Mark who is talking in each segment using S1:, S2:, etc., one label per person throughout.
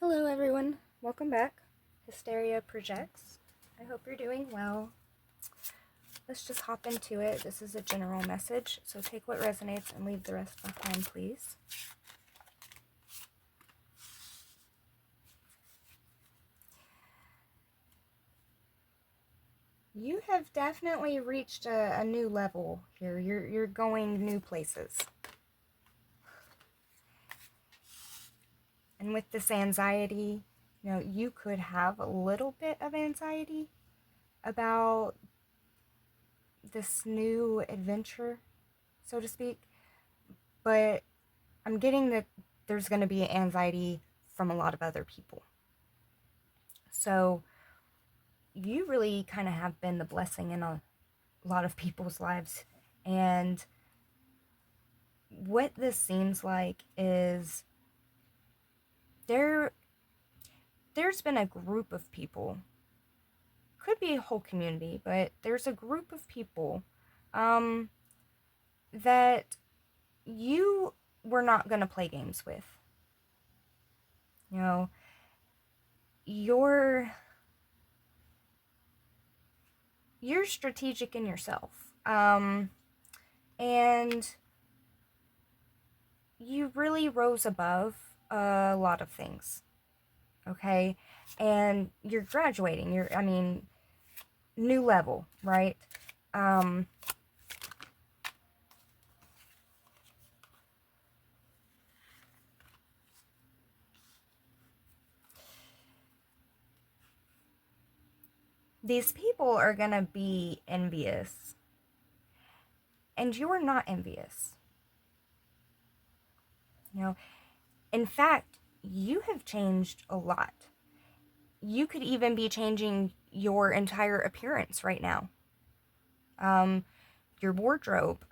S1: Hello, everyone. Welcome back. Hysteria Projects. I hope you're doing well. Let's just hop into it. This is a general message, so take what resonates and leave the rest behind, please. You have definitely reached a new level here. You're going new places. And with this anxiety, you could have a little bit of anxiety about this new adventure, so to speak. But I'm getting that there's going to be anxiety from a lot of other people. So you really kind of have been the blessing in a lot of people's lives. And what this seems like is there's been a group of people, could be a whole community, but there's a group of people that you were not going to play games with. You're strategic in yourself. And you really rose above a lot of things. Okay? And you're graduating. New level, right? These people are gonna be envious. And you're not envious. In fact, you have changed a lot. You could even be changing your entire appearance right now. Your wardrobe,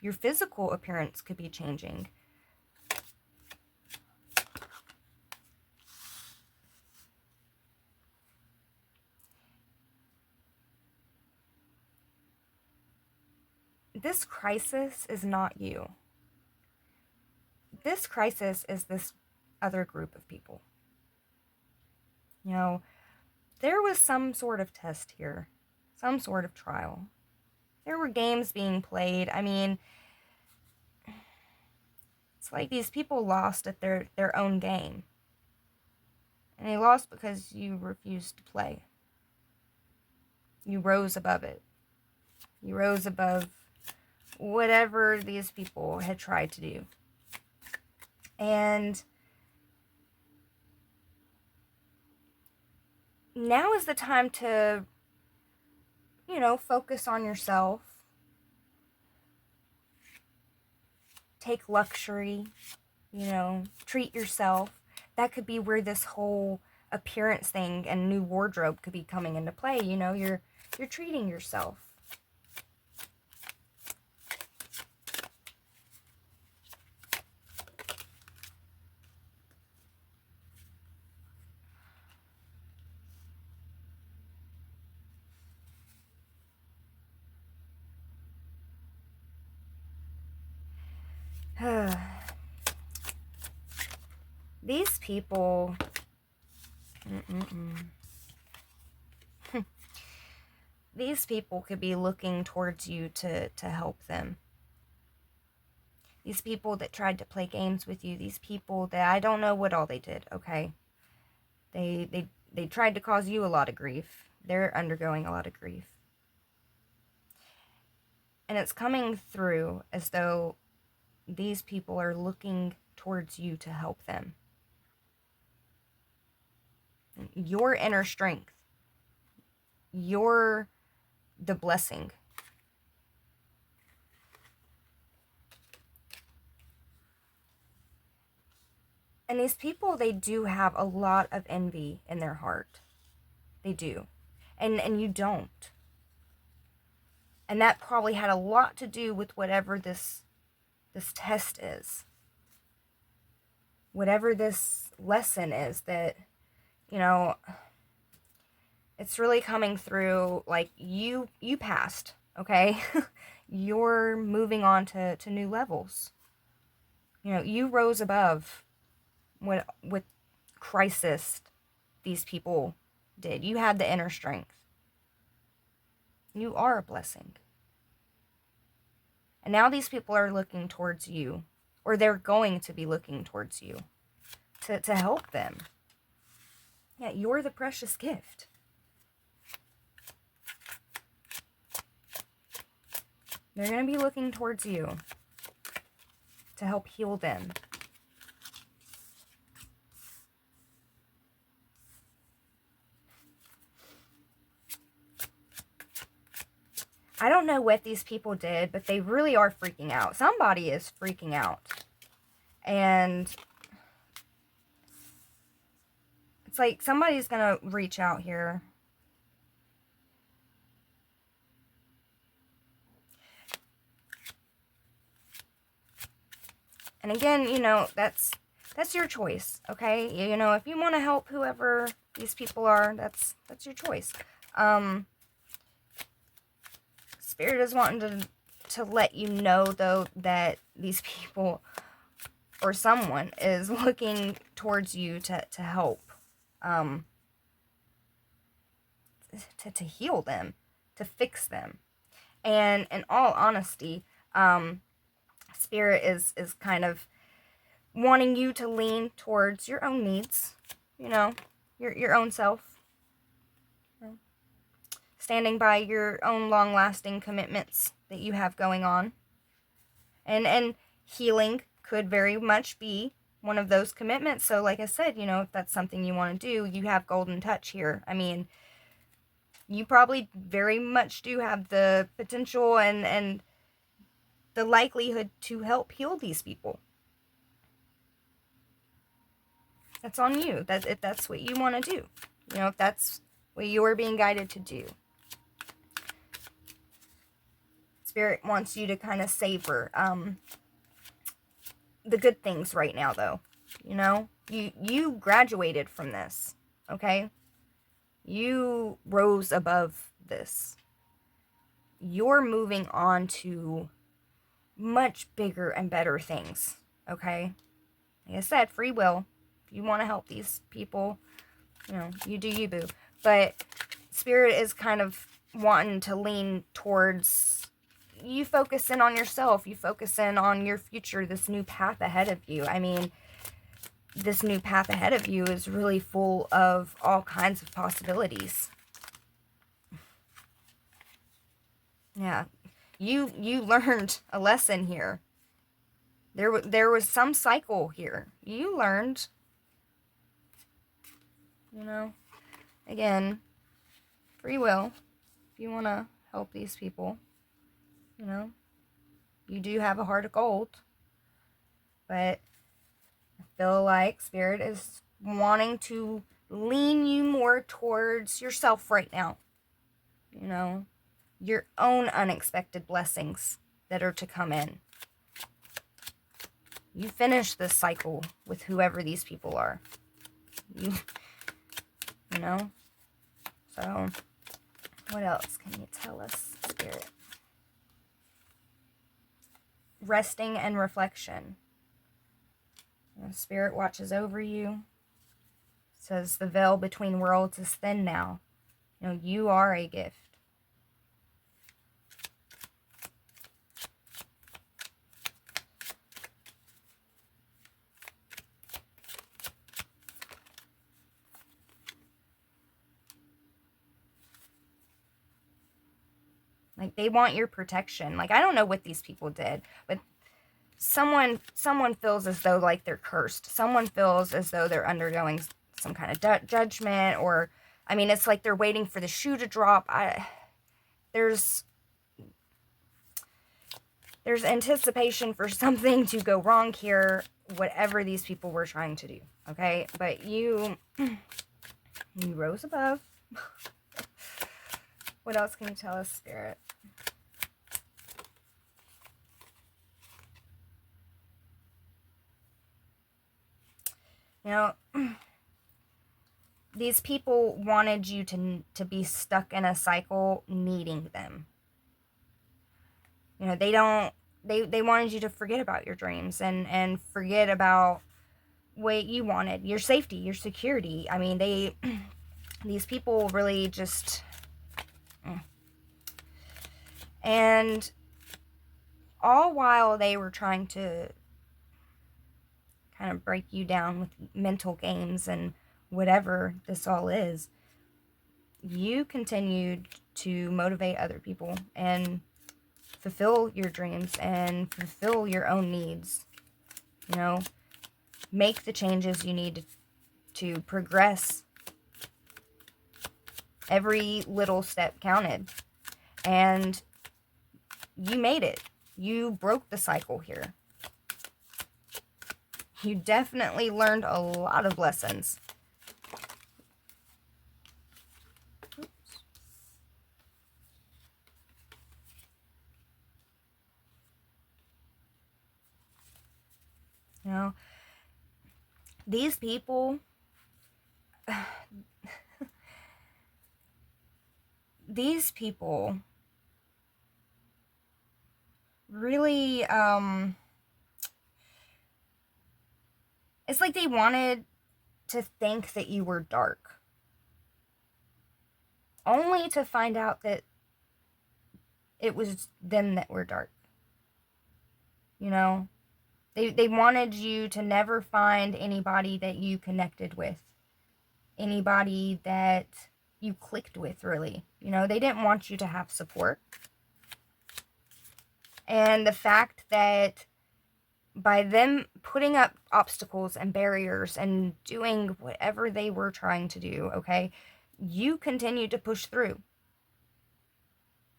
S1: your physical appearance could be changing. This crisis is not you. This crisis is this other group of people. There was some sort of test here, some sort of trial. There were games being played. It's like these people lost at their own game. And they lost because you refused to play. You rose above it. You rose above whatever these people had tried to do. And now is the time to, focus on yourself. Take luxury, treat yourself. That could be where this whole appearance thing and new wardrobe could be coming into play. You're treating yourself. These people, these people could be looking towards you to help them. These people that tried to play games with you, these people that I don't know what all they did, okay? They tried to cause you a lot of grief. They're undergoing a lot of grief. And it's coming through as though these people are looking towards you to help them. Your inner strength. You're the blessing. And these people, they do have a lot of envy in their heart. They do. And you don't. And that probably had a lot to do with whatever this test is. Whatever this lesson is that, it's really coming through like you passed, okay? You're moving on to new levels. You rose above with crisis these people did. You had the inner strength. You are a blessing. And now these people are looking towards you, or they're going to be looking towards you to help them. Yeah, you're the precious gift. They're going to be looking towards you to help heal them. I don't know what these people did, but they really are freaking out. Somebody is freaking out. And it's like somebody's going to reach out here. And again, you know, that's your choice, okay? You know, if you want to help whoever these people are, that's your choice. Spirit is wanting to let you know, though, that these people or someone is looking towards you to help, to heal them, to fix them. And in all honesty, Spirit is kind of wanting you to lean towards your own needs, you know, your own self. Standing by your own long-lasting commitments that you have going on. And healing could very much be one of those commitments. So like I said, you know, if that's something you want to do, you have Golden Touch here. I mean, you probably very much do have the potential and the likelihood to help heal these people. That's on you. If that's what you want to do. You know, if that's what you're being guided to do. Spirit wants you to kind of savor the good things right now, though. You know, you graduated from this, okay? You rose above this. You're moving on to much bigger and better things, okay? Like I said, free will. If you want to help these people, you know, you do you, boo. But Spirit is kind of wanting to lean towards you focusing on yourself, you focusing on your future, this new path ahead of you. I mean, this new path ahead of you is really full of all kinds of possibilities. Yeah, you learned a lesson here. There was some cycle here. You learned, you know, again, free will. If you want to help these people, you know, you do have a heart of gold. But I feel like Spirit is wanting to lean you more towards yourself right now. You know, your own unexpected blessings that are to come in. You finish this cycle with whoever these people are. You know? So, what else can you tell us, Spirit? Resting and reflection. You know, Spirit watches over you. Says the veil between worlds is thin now. You know, you are a gift. Like, they want your protection. Like, I don't know what these people did, but someone feels as though, like, they're cursed. Someone feels as though they're undergoing some kind of judgment, or, I mean, it's like they're waiting for the shoe to drop. There's anticipation for something to go wrong here, whatever these people were trying to do, okay? But you rose above. What else can you tell us, Spirit? You know, these people wanted you to be stuck in a cycle needing them. You know, they wanted you to forget about your dreams and forget about what you wanted, your safety, your security. I mean, these people really just, and all while they were trying to kind of break you down with mental games and whatever this all is, you continued to motivate other people and fulfill your dreams and fulfill your own needs. You know, make the changes you need to progress. Every little step counted. And you made it. You broke the cycle here. You definitely learned a lot of lessons. You know, these people, these people really, it's like they wanted to think that you were dark, only to find out that it was them that were dark. You know, they wanted you to never find anybody that you connected with, anybody that you clicked with, really. You know, they didn't want you to have support. And the fact that by them putting up obstacles and barriers and doing whatever they were trying to do, okay, you continued to push through.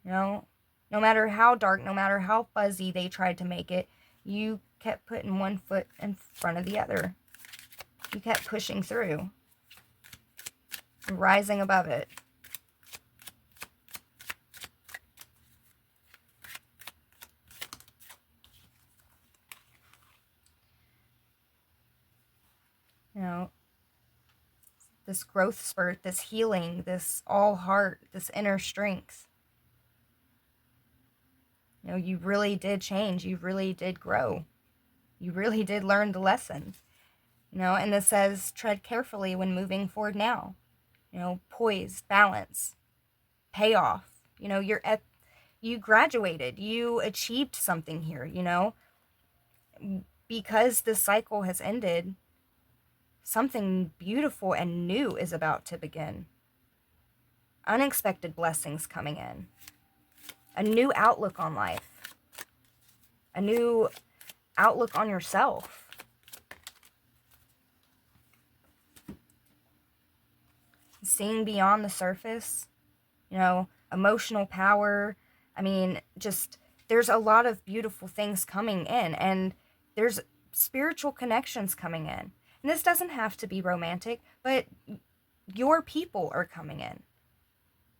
S1: You know, no matter how dark, no matter how fuzzy they tried to make it, you kept putting one foot in front of the other. You kept pushing through, rising above it. You know, this growth spurt, this healing, this all heart, this inner strength. You know, you really did change. You really did grow. You really did learn the lesson. You know, and this says, tread carefully when moving forward now. You know, poise, balance, payoff. You know, you graduated. You achieved something here, you know. Because this cycle has ended, something beautiful and new is about to begin. Unexpected blessings coming in. A new outlook on life. A new outlook on yourself. Seeing beyond the surface, you know, emotional power. I mean, just, there's a lot of beautiful things coming in, and there's spiritual connections coming in. And this doesn't have to be romantic, but your people are coming in.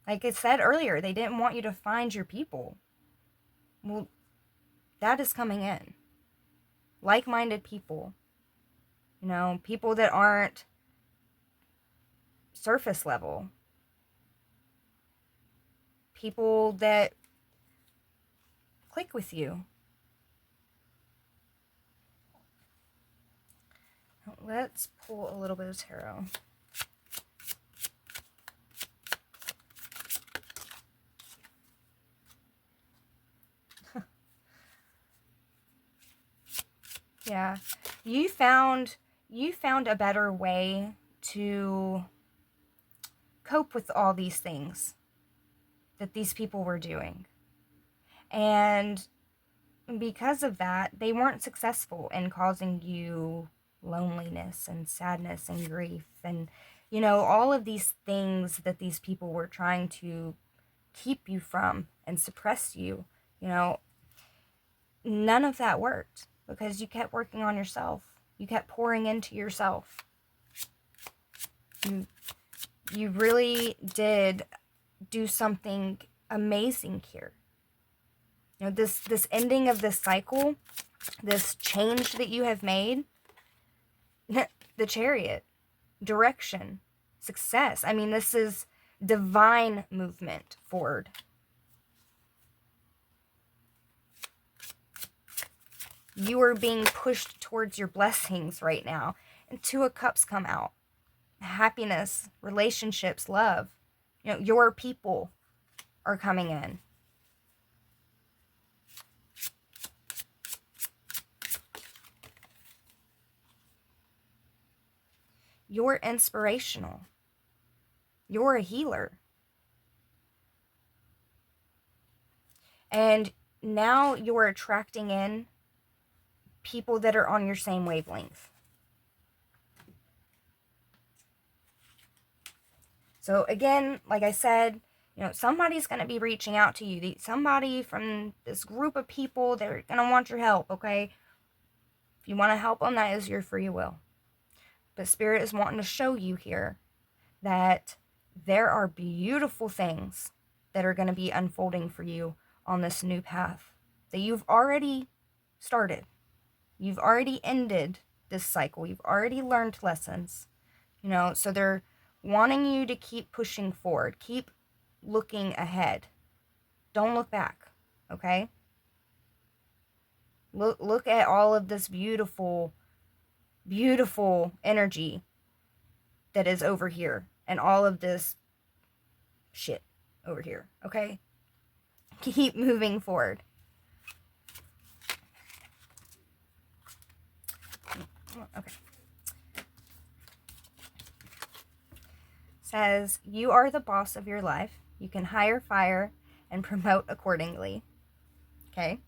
S1: Like I said earlier, they didn't want you to find your people. Well, that is coming in. Like-minded people. You know, people that aren't surface level. People that click with you. Let's pull a little bit of tarot. Yeah, you found a better way to cope with all these things that these people were doing. And because of that, they weren't successful in causing you loneliness and sadness and grief and, you know, all of these things that these people were trying to keep you from and suppress you. You know, none of that worked because you kept working on yourself. You kept pouring into yourself. You really did do something amazing here. You know, this ending of this cycle, this change that you have made, the Chariot, direction, success. I mean, this is divine movement forward. You are being pushed towards your blessings right now. Two of Cups come out. Happiness, relationships, love. Your people are coming in. You're inspirational. You're a healer. And now you're attracting in people that are on your same wavelength. So again, like I said, somebody's going to be reaching out to you. Somebody from this group of people, they're going to want your help, okay? If you want to help them, that is your free will. But Spirit is wanting to show you here that there are beautiful things that are going to be unfolding for you on this new path that you've already started. You've already ended this cycle. You've already learned lessons. So they're wanting you to keep pushing forward. Keep looking ahead. Don't look back, okay? Look at all of this beautiful, beautiful energy that is over here and all of this shit over here, okay? Keep moving forward. Okay. Says, you are the boss of your life. You can hire, fire, and promote accordingly. Okay?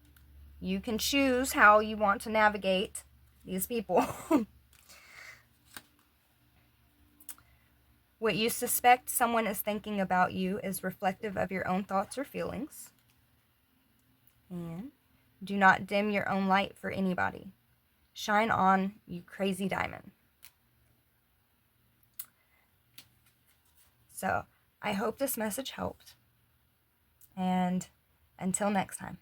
S1: You can choose how you want to navigate these people. What you suspect someone is thinking about you is reflective of your own thoughts or feelings. And do not dim your own light for anybody. Shine on, you crazy diamond. So, I hope this message helped. And until next time.